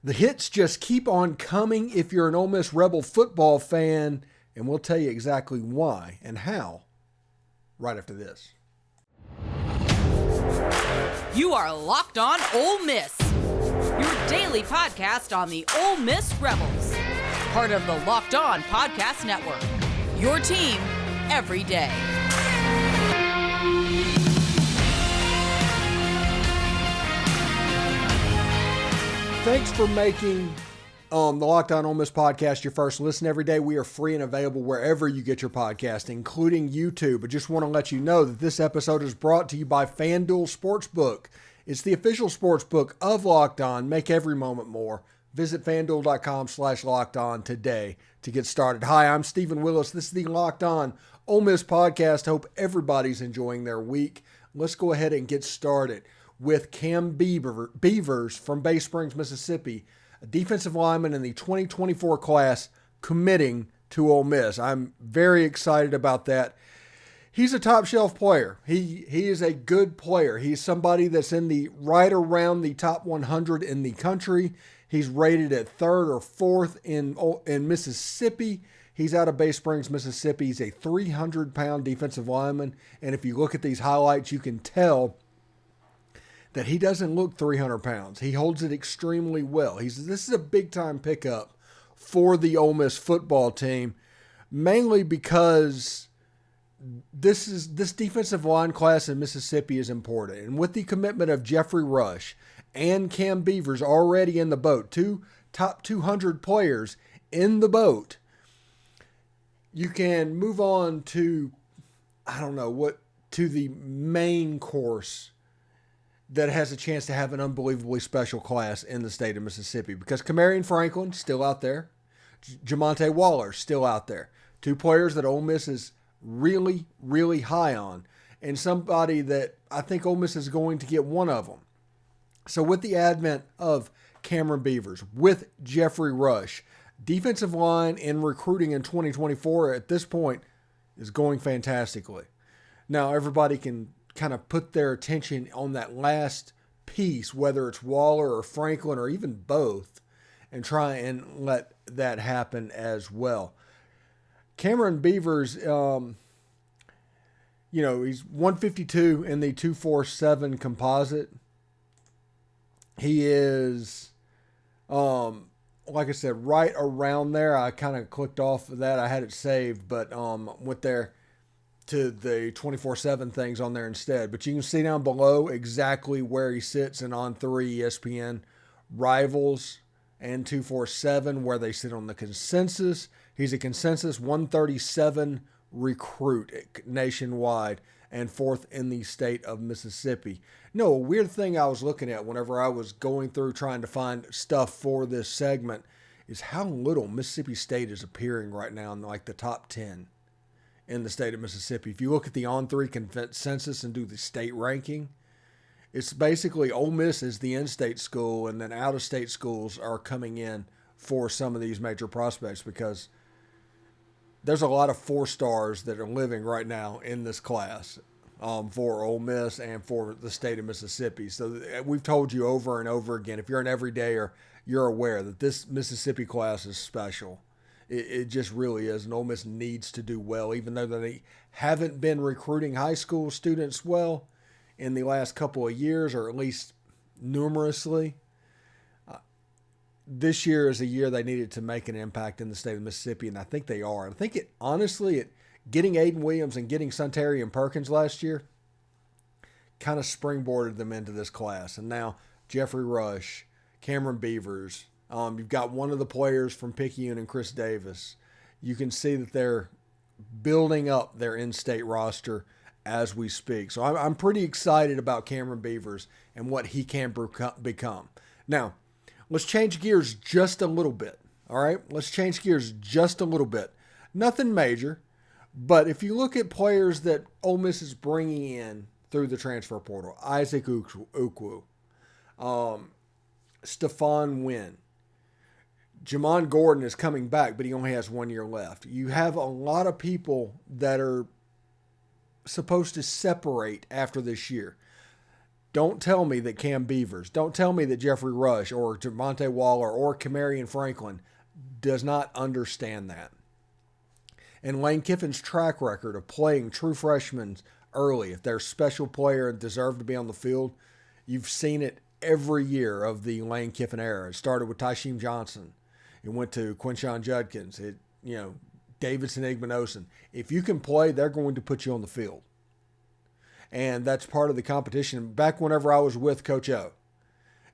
The hits just keep on coming if you're an Ole Miss Rebel football fan, and we'll tell you exactly why and how right after this. You are Locked On Ole Miss, your daily podcast on the Ole Miss Rebels, part of the Locked On Podcast Network, your team every day. Thanks for making the Locked On Ole Miss podcast your first listen every day. We are free and available wherever you get your podcast, including YouTube. I just want to let you know that this episode is brought to you by FanDuel Sportsbook. It's the official sportsbook of Locked On. Make every moment more. Visit FanDuel.com/LockedOn today to get started. Hi, I'm Stephen Willis. This is the Locked On Ole Miss podcast. Hope everybody's enjoying their week. Let's go ahead and get started with Kamarion Beavers from Bay Springs, Mississippi, a defensive lineman in the 2024 class committing to Ole Miss. I'm very excited about that. He's a top shelf player. He is a good player. He's somebody that's in the right around the top 100 in the country. He's rated at third or fourth in Mississippi. He's out of Bay Springs, Mississippi. He's a 300-pound defensive lineman. And if you look at these highlights, you can tell that he doesn't look 300 pounds. He holds it extremely well. This is a big-time pickup for the Ole Miss football team, mainly because this defensive line class in Mississippi is important. And with the commitment of Jeffrey Rush and Cam Beavers already in the boat, two top 200 players in the boat, you can move on to, to the main course that has a chance to have an unbelievably special class in the state of Mississippi, because Kamarion Franklin still out there, Jamonta Waller still out there, two players that Ole Miss is really, really high on, and somebody that I think Ole Miss is going to get one of them. So with the advent of Kameron Beavers, with Jeffrey Rush, defensive line and recruiting in 2024 at this point is going fantastically. Now everybody can kind of put their attention on that last piece, whether it's Waller or Franklin or even both, and try and let that happen as well. Kameron Beavers, he's 152 in the 247 composite. He is, like I said, right around there. I kind of clicked off of that. I had it saved, but went there to the 24/7 things on there instead. But you can see down below exactly where he sits in On3, ESPN, Rivals, and 247, where they sit on the consensus. He's a consensus 137 recruit nationwide and fourth in the state of Mississippi. A weird thing I was looking at whenever I was going through trying to find stuff for this segment is how little Mississippi State is appearing right now in like the top 10 in the state of Mississippi. If you look at the On3 consensus and do the state ranking, it's basically Ole Miss is the in-state school, and then out-of-state schools are coming in for some of these major prospects, because there's a lot of 4-stars that are living right now in this class for Ole Miss and for the state of Mississippi. So we've told you over and over again, if you're an everydayer, you're aware that this Mississippi class is special. It just really is. And Ole Miss needs to do well, even though they haven't been recruiting high school students well in the last couple of years, or at least numerously. This year is a year they needed to make an impact in the state of Mississippi, and I think they are. I think getting Aiden Williams and getting Suntarine Perkins last year kind of springboarded them into this class. And now Jeffrey Rush, Kameron Beavers, you've got one of the players from Picayune and Chris Davis. You can see that they're building up their in-state roster as we speak. So I'm pretty excited about Kameron Beavers and what he can become. Now, let's change gears just a little bit. All right? Let's change gears just a little bit. Nothing major, but if you look at players that Ole Miss is bringing in through the transfer portal, Isaac Ukwu, Stephon Wynn, Jamon Gordon is coming back, but he only has 1 year left. You have a lot of people that are supposed to separate after this year. Don't tell me that Cam Beavers, don't tell me that Jeffrey Rush or Jamonta Waller or Kamarion Franklin does not understand that. And Lane Kiffin's track record of playing true freshmen early, if they're a special player and deserve to be on the field, you've seen it every year of the Lane Kiffin era. It started with Tysheem Johnson. It went to Quinshon Judkins. Davidson Igbinosun. If you can play, they're going to put you on the field. And that's part of the competition. Back whenever I was with Coach O,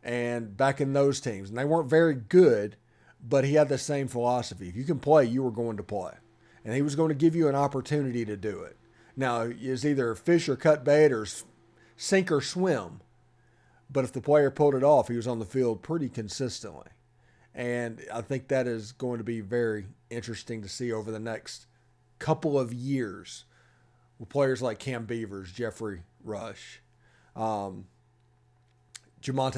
and back in those teams, and they weren't very good, but he had the same philosophy. If you can play, you were going to play. And he was going to give you an opportunity to do it. Now, it's either fish or cut bait or sink or swim. But if the player pulled it off, he was on the field pretty consistently. And I think that is going to be very interesting to see over the next couple of years with players like Cam Beavers, Jeffrey Rush, Jamonta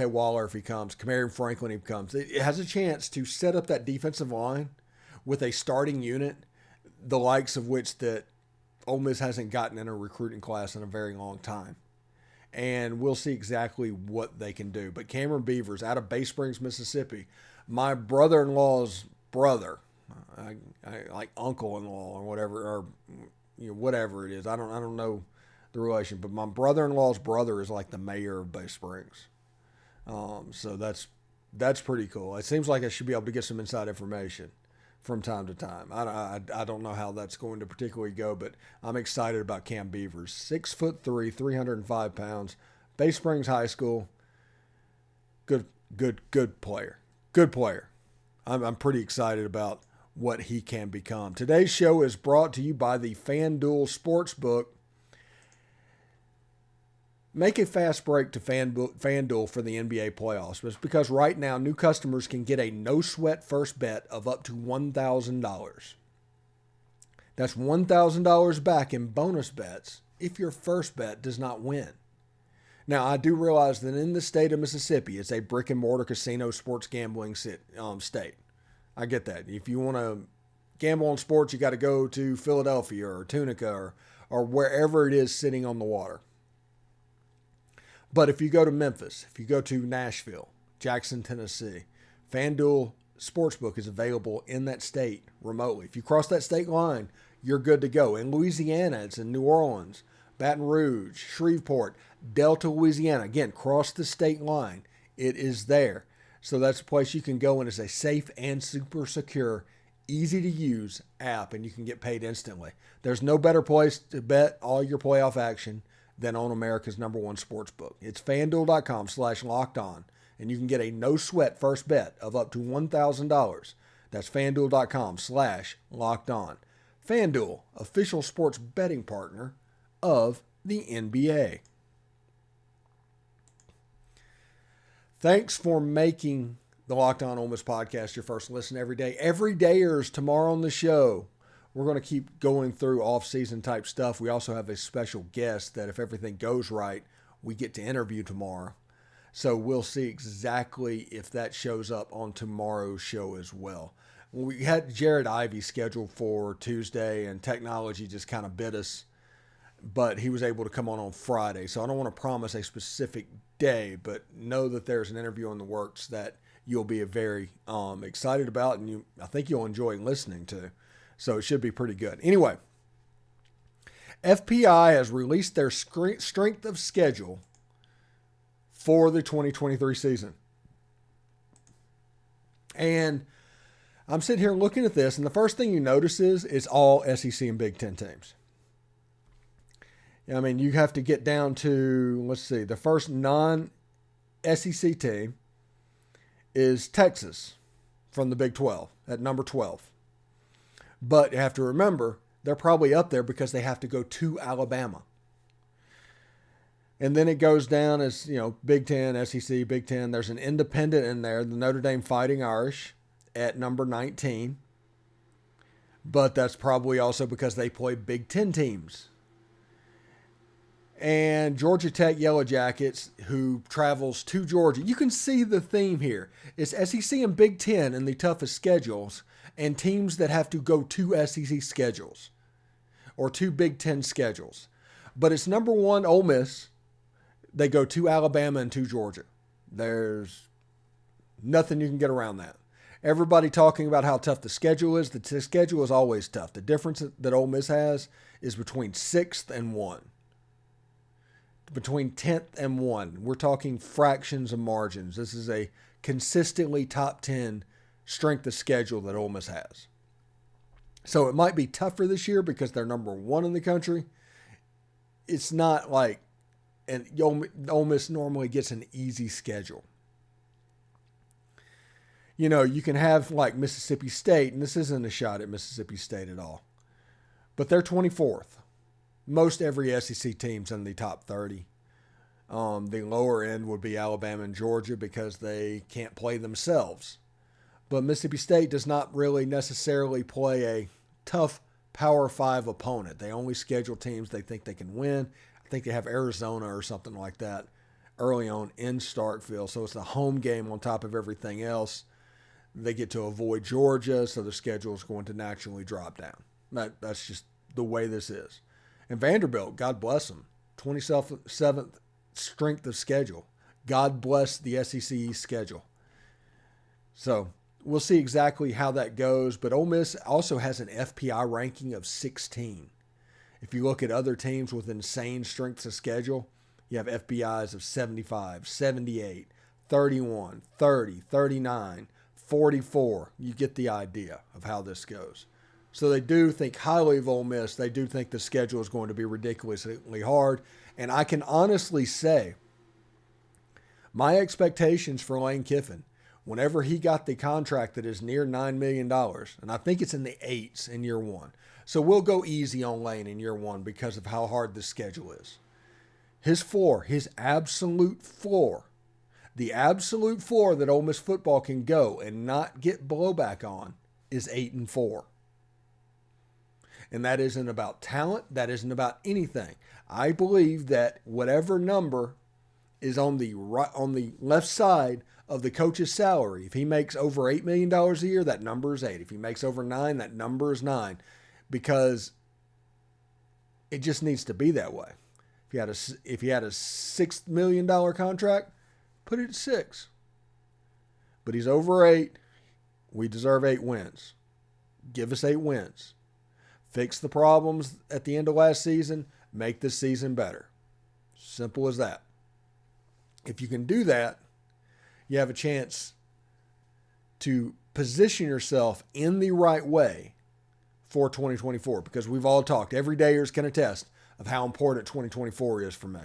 Waller if he comes, Kamarion Franklin if he comes. It has a chance to set up that defensive line with a starting unit, the likes of which that Ole Miss hasn't gotten in a recruiting class in a very long time. And we'll see exactly what they can do. But Kameron Beavers out of Bay Springs, Mississippi, my brother-in-law's brother, I like uncle-in-law or whatever, or whatever it is. I don't know the relation, but my brother-in-law's brother is like the mayor of Bay Springs. So that's pretty cool. It seems like I should be able to get some inside information from time to time. I don't know how that's going to particularly go, but I'm excited about Cam Beavers. 6'3", 305 pounds, Bay Springs High School. Good player. Good player. I'm pretty excited about what he can become. Today's show is brought to you by the FanDuel Sportsbook. Make a fast break to FanDuel for the NBA playoffs. It's because right now new customers can get a no-sweat first bet of up to $1,000. That's $1,000 back in bonus bets if your first bet does not win. Now, I do realize that in the state of Mississippi, it's a brick-and-mortar casino sports gambling state. I get that. If you want to gamble on sports, you got to go to Philadelphia or Tunica or wherever it is sitting on the water. But if you go to Memphis, if you go to Nashville, Jackson, Tennessee, FanDuel Sportsbook is available in that state remotely. If you cross that state line, you're good to go. In Louisiana, it's in New Orleans, Baton Rouge, Shreveport, Delta, Louisiana. Again, cross the state line. It is there. So that's a place you can go, and it's a safe and super secure, easy to use app, and you can get paid instantly. There's no better place to bet all your playoff action than on America's #1 sportsbook. It's FanDuel.com/lockedon, and you can get a no-sweat first bet of up to $1,000. That's FanDuel.com/lockedon. FanDuel, official sports betting partner of the NBA. Thanks for making the Locked On Ole Miss podcast your first listen every day. Every dayers tomorrow on the show. We're going to keep going through off-season type stuff. We also have a special guest that if everything goes right, we get to interview tomorrow. So we'll see exactly if that shows up on tomorrow's show as well. We had Jared Ivey scheduled for Tuesday, and technology just kind of bit us. But he was able to come on Friday. So I don't want to promise a specific day, but know that there's an interview in the works that you'll be very excited about, and I think you'll enjoy listening to. So it should be pretty good. Anyway, FPI has released their strength of schedule for the 2023 season. And I'm sitting here looking at this, and the first thing you notice is it's all SEC and Big Ten teams. I mean, you have to get down to, let's see, the first non-SEC team is Texas from the Big 12 at number 12. But you have to remember, they're probably up there because they have to go to Alabama. And then it goes down as, Big Ten, SEC, Big Ten. There's an independent in there, the Notre Dame Fighting Irish at number 19. But that's probably also because they play Big Ten teams. And Georgia Tech Yellow Jackets, who travels to Georgia. You can see the theme here. It's SEC and Big Ten in the toughest schedules, and teams that have to go to SEC schedules or to Big Ten schedules. But it's number 1 Ole Miss, They go to Alabama and to Georgia. There's nothing you can get around that. Everybody talking about how tough the schedule is. The schedule is always tough. The difference that Ole Miss has is between 6th and 1. Between 10th and 1. We're talking fractions of margins. This is a consistently top 10 strength of schedule that Ole Miss has. So it might be tougher this year because they're number 1 in the country. It's not like, and Ole Miss normally gets an easy schedule. You know, you can have like Mississippi State, and this isn't a shot at Mississippi State at all, but they're 24th. Most every SEC team's in the top 30. The lower end would be Alabama and Georgia because they can't play themselves. But Mississippi State does not really necessarily play a tough Power 5 opponent. They only schedule teams they think they can win. I think they have Arizona or something like that early on in Starkville. So it's a home game on top of everything else. They get to avoid Georgia, so the schedule is going to naturally drop down. That's just the way this is. And Vanderbilt, God bless them, 27th strength of schedule. God bless the SEC schedule. So we'll see exactly how that goes. But Ole Miss also has an FPI ranking of 16. If you look at other teams with insane strengths of schedule, you have FPIs of 75, 78, 31, 30, 39, 44. You get the idea of how this goes. So they do think highly of Ole Miss. They do think the schedule is going to be ridiculously hard. And I can honestly say my expectations for Lane Kiffin, whenever he got the contract that is near $9 million, and I think it's in the 8s in year 1. So we'll go easy on Lane in year 1 because of how hard the schedule is. His floor, his absolute floor, the absolute floor that Ole Miss football can go and not get blowback on is 8-4. And that isn't about talent. That isn't about anything. I believe that whatever number is on the left side of the coach's salary, if he makes over $8 million a year, that number is 8. If he makes over 9, that number is 9. Because it just needs to be that way. If he had a $6 million contract, put it at 6. But he's over 8. We deserve 8 wins. Give us 8 wins. Fix the problems at the end of last season. Make this season better. Simple as that. If you can do that, you have a chance to position yourself in the right way for 2024. Because we've all talked, every dayers can attest of how important 2024 is for me.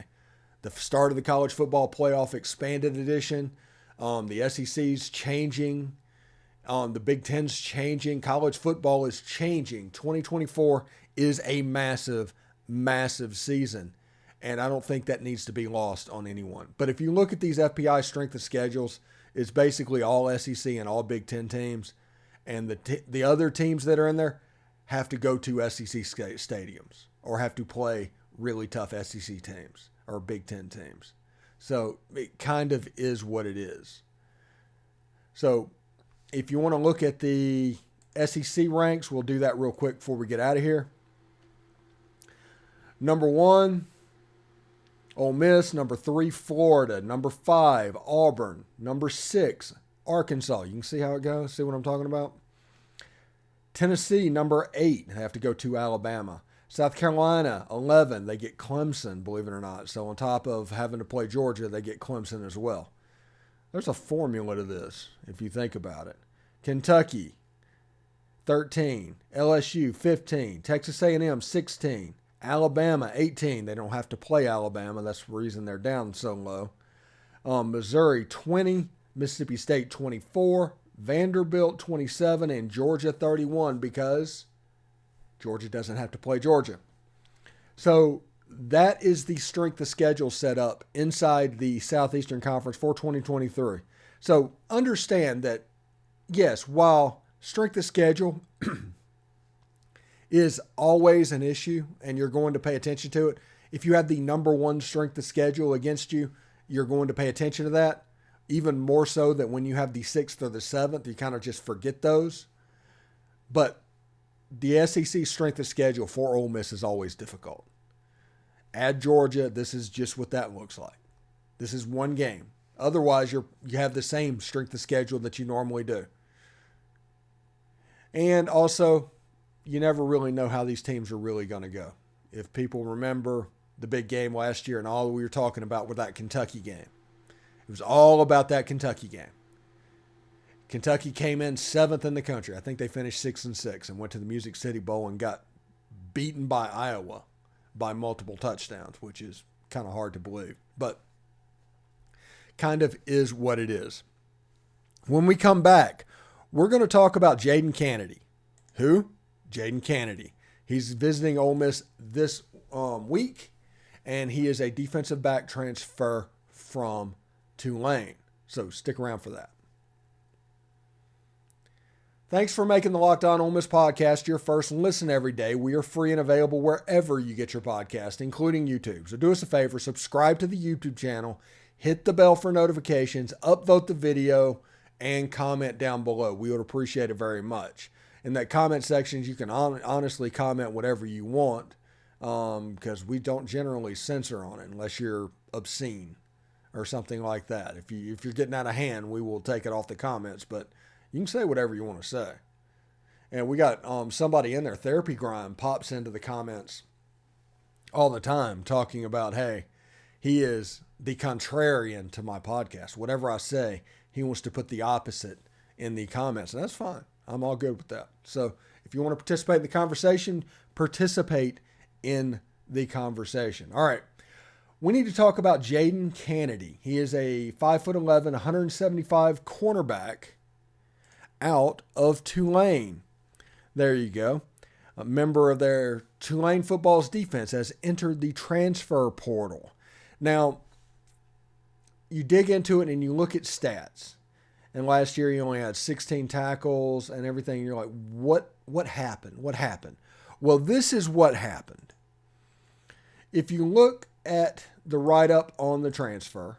The start of the college football playoff expanded edition. The SEC's changing. The Big Ten's changing. College football is changing. 2024 is a massive, massive season. And I don't think that needs to be lost on anyone. But if you look at these FPI strength of schedules, it's basically all SEC and all Big Ten teams. And the other teams that are in there have to go to SEC stadiums or have to play really tough SEC teams or Big Ten teams. So it kind of is what it is. So if you want to look at the SEC ranks, we'll do that real quick before we get out of here. Number 1, Ole Miss. Number 3, Florida. Number 5, Auburn. Number 6, Arkansas. You can see how it goes. See what I'm talking about? Tennessee, number 8. They have to go to Alabama. South Carolina, 11. They get Clemson, believe it or not. So on top of having to play Georgia, they get Clemson as well. There's a formula to this, if you think about it. Kentucky, 13. LSU, 15. Texas A&M, 16. Alabama, 18. They don't have to play Alabama. That's the reason they're down so low. Missouri, 20. Mississippi State, 24. Vanderbilt, 27. And Georgia, 31, because Georgia doesn't have to play Georgia. So that is the strength of schedule set up inside the Southeastern Conference for 2023. So understand that, yes, while strength of schedule is always an issue and you're going to pay attention to it, if you have the number 1 strength of schedule against you, you're going to pay attention to that. Even more so that when you have the 6th or the 7th, you kind of just forget those. But the SEC strength of schedule for Ole Miss is always difficult. Add Georgia, this is just what that looks like. This is one game. Otherwise, you have the same strength of schedule that you normally do. And also, you never really know how these teams are really going to go. If people remember the big game last year and all we were talking about with that Kentucky game, it was all about that Kentucky game. Kentucky came in 7th in the country. I think they finished 6-6 and went to the Music City Bowl and got beaten by Iowa by multiple touchdowns, which is kind of hard to believe, but kind of is what it is. When we come back, we're going to talk about Jadon Canady. Who? Jadon Canady. He's visiting Ole Miss this week, and he is a defensive back transfer from Tulane. So stick around for that. Thanks for making the Locked On Ole Miss podcast your first listen every day. We are free and available wherever you get your podcast, including YouTube. So do us a favor, subscribe to the YouTube channel, hit the bell for notifications, upvote the video, and comment down below. We would appreciate it very much. In that comment section, you can honestly comment whatever you want because we don't generally censor on it unless you're obscene or something like that. If you're getting out of hand, we will take it off the comments, but you can say whatever you want to say. And we got somebody in there, Therapy Grind, pops into the comments all the time talking about, hey, he is the contrarian to my podcast. Whatever I say, he wants to put the opposite in the comments. And that's fine. I'm all good with that. So if you want to participate in the conversation, participate in the conversation. All right. We need to talk about Jadon Canady. He is a 5'11", 175 cornerback out of Tulane. There you go. A member of their Tulane football's defense has entered the transfer portal. Now, you dig into it and you look at stats. And last year he only had 16 tackles and everything. You're like, what happened? What happened? Well, this is what happened. If you look at the write-up on the transfer,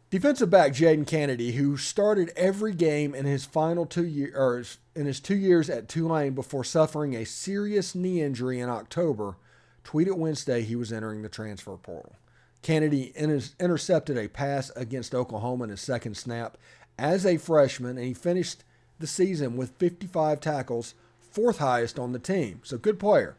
defensive back Jadon Canady, who started every game in his final 2 years, in his 2 years at Tulane before suffering a serious knee injury in October, tweeted Wednesday he was entering the transfer portal. Canady intercepted a pass against Oklahoma in his second snap as a freshman, and he finished the season with 55 tackles, fourth highest on the team. So good player.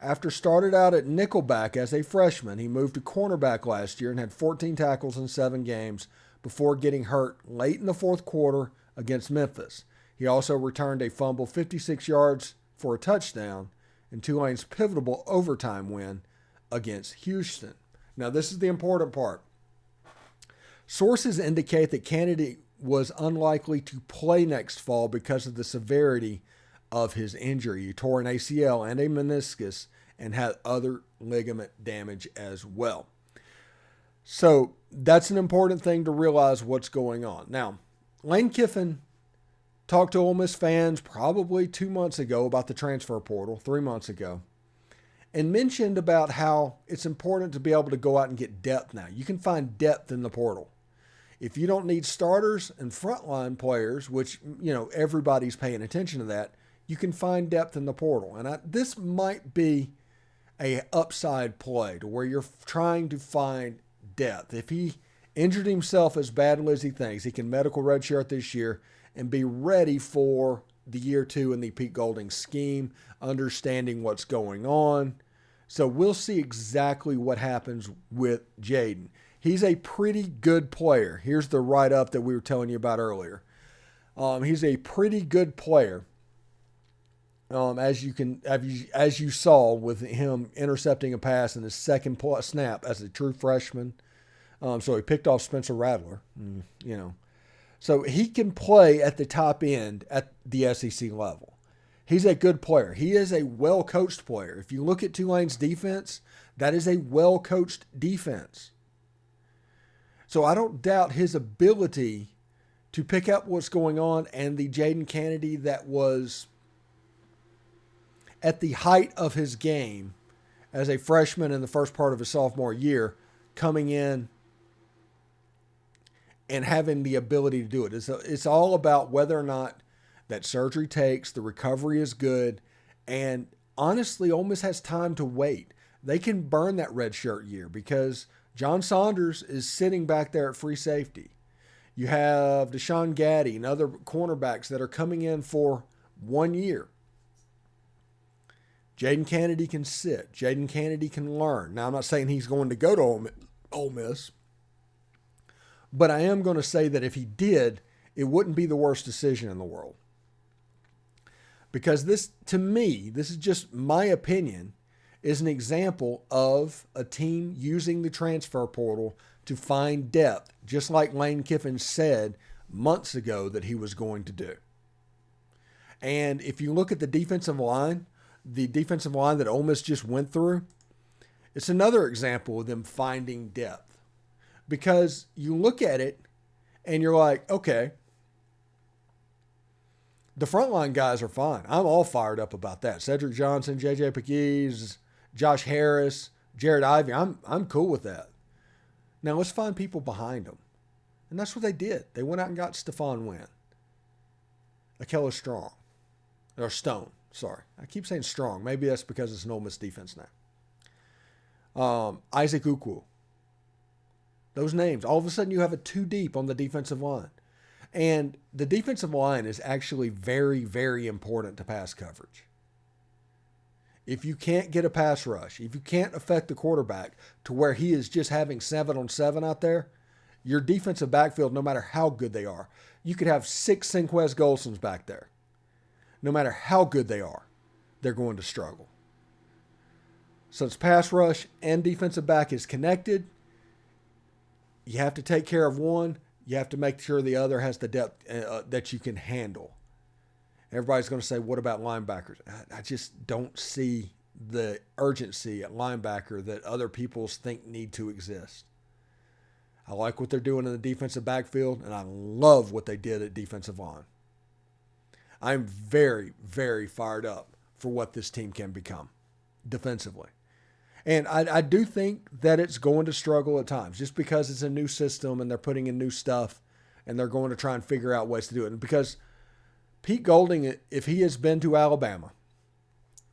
After started out at nickelback as a freshman, he moved to cornerback last year and had 14 tackles in 7 games before getting hurt late in the fourth quarter against Memphis. He also returned a fumble 56 yards for a touchdown in Tulane's pivotal overtime win against Houston. Now, this is the important part. Sources indicate that Canady was unlikely to play next fall because of the severity of his injury. He tore an ACL and a meniscus and had other ligament damage as well. So that's an important thing to realize what's going on. Now, Lane Kiffin talked to Ole Miss fans probably 2 months ago about the transfer portal, 3 months ago, and mentioned about how it's important to be able to go out and get depth now. You can find depth in the portal. If you don't need starters and frontline players, which, everybody's paying attention to that, you can find depth in the portal. And this might be a upside play to where you're trying to find depth. If he injured himself as badly as he thinks, he can medical redshirt this year and be ready for the year 2 in the Pete Golding scheme, understanding what's going on. So we'll see exactly what happens with Jadon. He's a pretty good player. Here's the write-up that we were telling you about earlier. He's a pretty good player. As you saw with him intercepting a pass in his second snap as a true freshman. So he picked off Spencer Rattler, So he can play at the top end at the SEC level. He's a good player. He is a well-coached player. If you look at Tulane's defense, that is a well-coached defense. So I don't doubt his ability to pick up what's going on, and the Jadon Canady that was at the height of his game as a freshman in the first part of his sophomore year, coming in and having the ability to do it. It's all about whether or not that surgery takes, the recovery is good, and honestly, Ole Miss has time to wait. They can burn that redshirt year because John Saunders is sitting back there at free safety. You have Deshaun Gaddy and other cornerbacks that are coming in for 1 year. Jadon Canady can sit. Jadon Canady can learn. Now, I'm not saying he's going to go to Ole Miss, but I am going to say that if he did, it wouldn't be the worst decision in the world. Because this, to me, this is just my opinion, is an example of a team using the transfer portal to find depth, just like Lane Kiffin said months ago that he was going to do. And if you look at the defensive line that Ole Miss just went through, it's another example of them finding depth. Because you look at it and you're like, okay, the frontline guys are fine. I'm all fired up about that. Cedric Johnson, J.J. Pegues, Josh Harris, Jared Ivey. I'm cool with that. Now let's find people behind them. And that's what they did. They went out and got Stephon Wynn. Akella Strong. Or Stone, sorry. I keep saying Strong. Maybe that's because it's an Ole Miss defense now. Isaac Ukwu. Those names. All of a sudden you have a 2 deep on the defensive line. And the defensive line is actually very, very important to pass coverage. If you can't get a pass rush, if you can't affect the quarterback to where he is just having 7-on-7 out there, your defensive backfield, no matter how good they are, you could have 6 Sinquez Golsons back there. No matter how good they are, they're going to struggle. Since pass rush and defensive back is connected, you have to take care of one. You have to make sure the other has the depth that you can handle. Everybody's going to say, what about linebackers? I just don't see the urgency at linebacker that other people think need to exist. I like what they're doing in the defensive backfield, and I love what they did at defensive line. I'm very, very fired up for what this team can become defensively. And I do think that it's going to struggle at times just because it's a new system and they're putting in new stuff and they're going to try and figure out ways to do it. And because Pete Golding, if he has been to Alabama,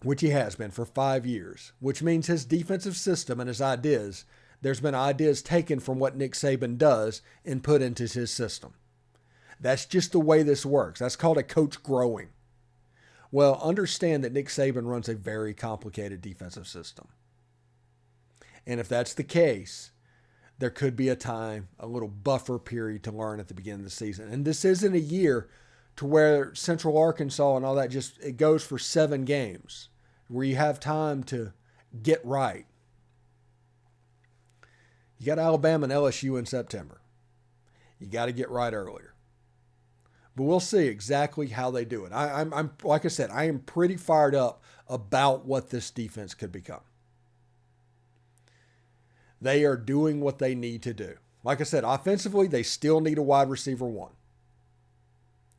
which he has been for 5 years, which means his defensive system and his ideas, there's been ideas taken from what Nick Saban does and put into his system. That's just the way this works. That's called a coach growing. Well, understand that Nick Saban runs a very complicated defensive system. And if that's the case, there could be a time, a little buffer period to learn at the beginning of the season. And this isn't a year to where Central Arkansas and all that it goes for 7 games where you have time to get right. You got Alabama and LSU in September. You got to get right earlier. But we'll see exactly how they do it. I'm like I said, I am pretty fired up about what this defense could become. They are doing what they need to do. Like I said, offensively, they still need a wide receiver 1.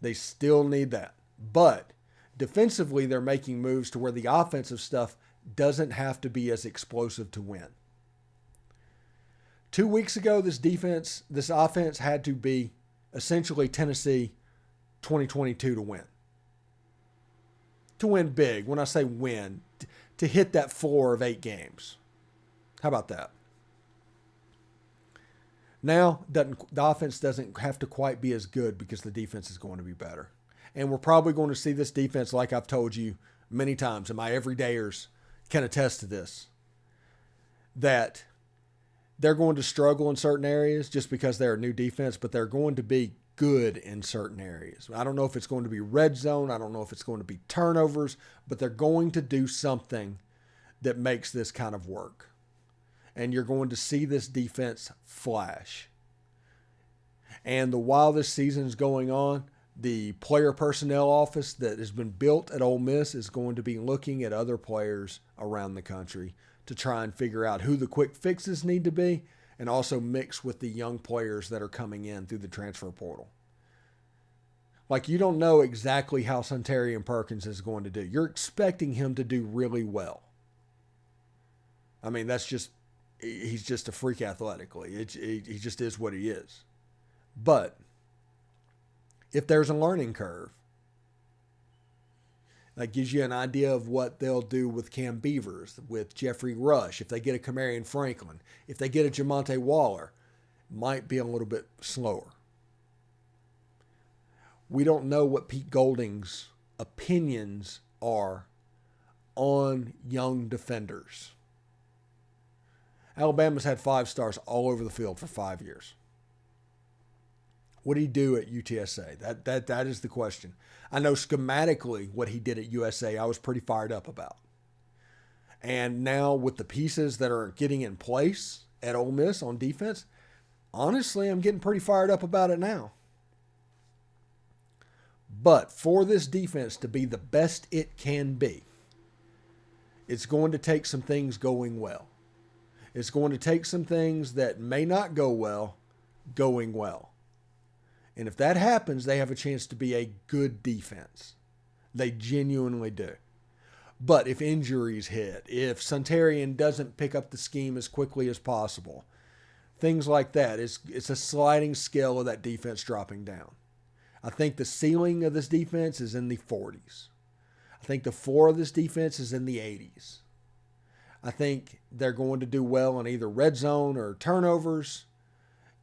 They still need that. But defensively, they're making moves to where the offensive stuff doesn't have to be as explosive to win. 2 weeks ago, this offense had to be essentially Tennessee 2022 to win. To win big. When I say win, to hit that floor of 8 games. How about that? Now, the offense doesn't have to quite be as good because the defense is going to be better. And we're probably going to see this defense, like I've told you many times, and my everydayers can attest to this, that they're going to struggle in certain areas just because they're a new defense, but they're going to be good in certain areas. I don't know if it's going to be red zone. I don't know if it's going to be turnovers, but they're going to do something that makes this kind of work. And you're going to see this defense flash. And while this season is going on, the player personnel office that has been built at Ole Miss is going to be looking at other players around the country to try and figure out who the quick fixes need to be and also mix with the young players that are coming in through the transfer portal. Like, you don't know exactly how Suntarine Perkins is going to do. You're expecting him to do really well. I mean, he's just a freak athletically. He just is what he is. But if there's a learning curve, That gives you an idea of what they'll do with Cam Beavers, with Jeffrey Rush. If they get a Kamarion Franklin, if they get a Jamonta Waller, might be a little bit slower. We don't know what Pete Golding's opinions are on young defenders. Alabama's had 5 stars all over the field for 5 years. What did he do at UTSA? That is the question. I know schematically what he did at USA, I was pretty fired up about. And now with the pieces that are getting in place at Ole Miss on defense, honestly, I'm getting pretty fired up about it now. But for this defense to be the best it can be, it's going to take some things going well. It's going to take some things that may not go well, going well. And if that happens, they have a chance to be a good defense. They genuinely do. But if injuries hit, if Suntarian doesn't pick up the scheme as quickly as possible, things like that, it's a sliding scale of that defense dropping down. I think the ceiling of this defense is in the 40s. I think the floor of this defense is in the 80s. I think they're going to do well in either red zone or turnovers,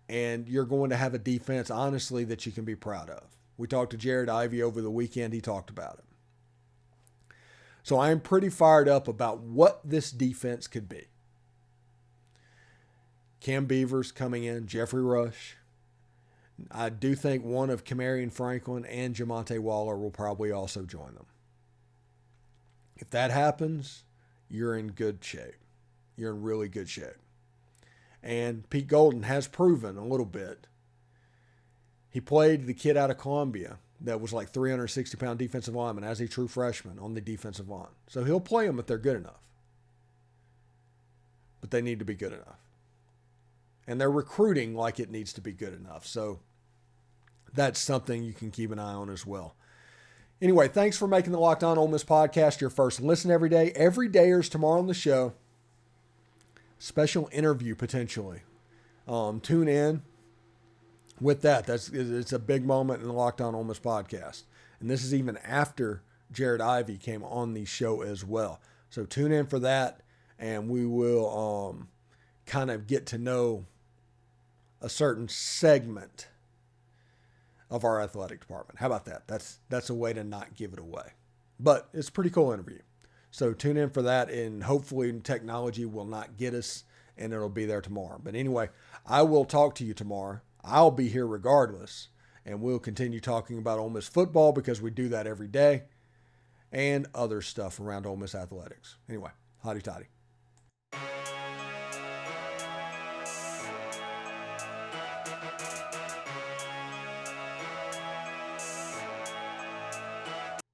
and you're going to have a defense, honestly, that you can be proud of. We talked to Jared Ivey over the weekend. He talked about it. So I am pretty fired up about what this defense could be. Cam Beavers coming in, Jeffrey Rush. I do think one of Kamarion Franklin and Jamonta Waller will probably also join them. If that happens, you're in good shape. You're in really good shape. And Pete Golding has proven a little bit. He played the kid out of Columbia that was like 360-pound defensive lineman as a true freshman on the defensive line. So he'll play them if they're good enough. But they need to be good enough. And they're recruiting like it needs to be good enough. So that's something you can keep an eye on as well. Anyway, thanks for making the Locked On Ole Miss podcast your first listen every day. Every day is tomorrow on the show. Special interview potentially. Tune in with that. It's a big moment in the Locked On Ole Miss podcast. And this is even after Jared Ivey came on the show as well. So tune in for that, and we will kind of get to know a certain segment of our athletic department. How about that? That's a way to not give it away. But it's a pretty cool interview. So tune in for that, and hopefully technology will not get us, and it'll be there tomorrow. But anyway, I will talk to you tomorrow. I'll be here regardless, and we'll continue talking about Ole Miss football because we do that every day, and other stuff around Ole Miss athletics. Anyway, hotty toddy.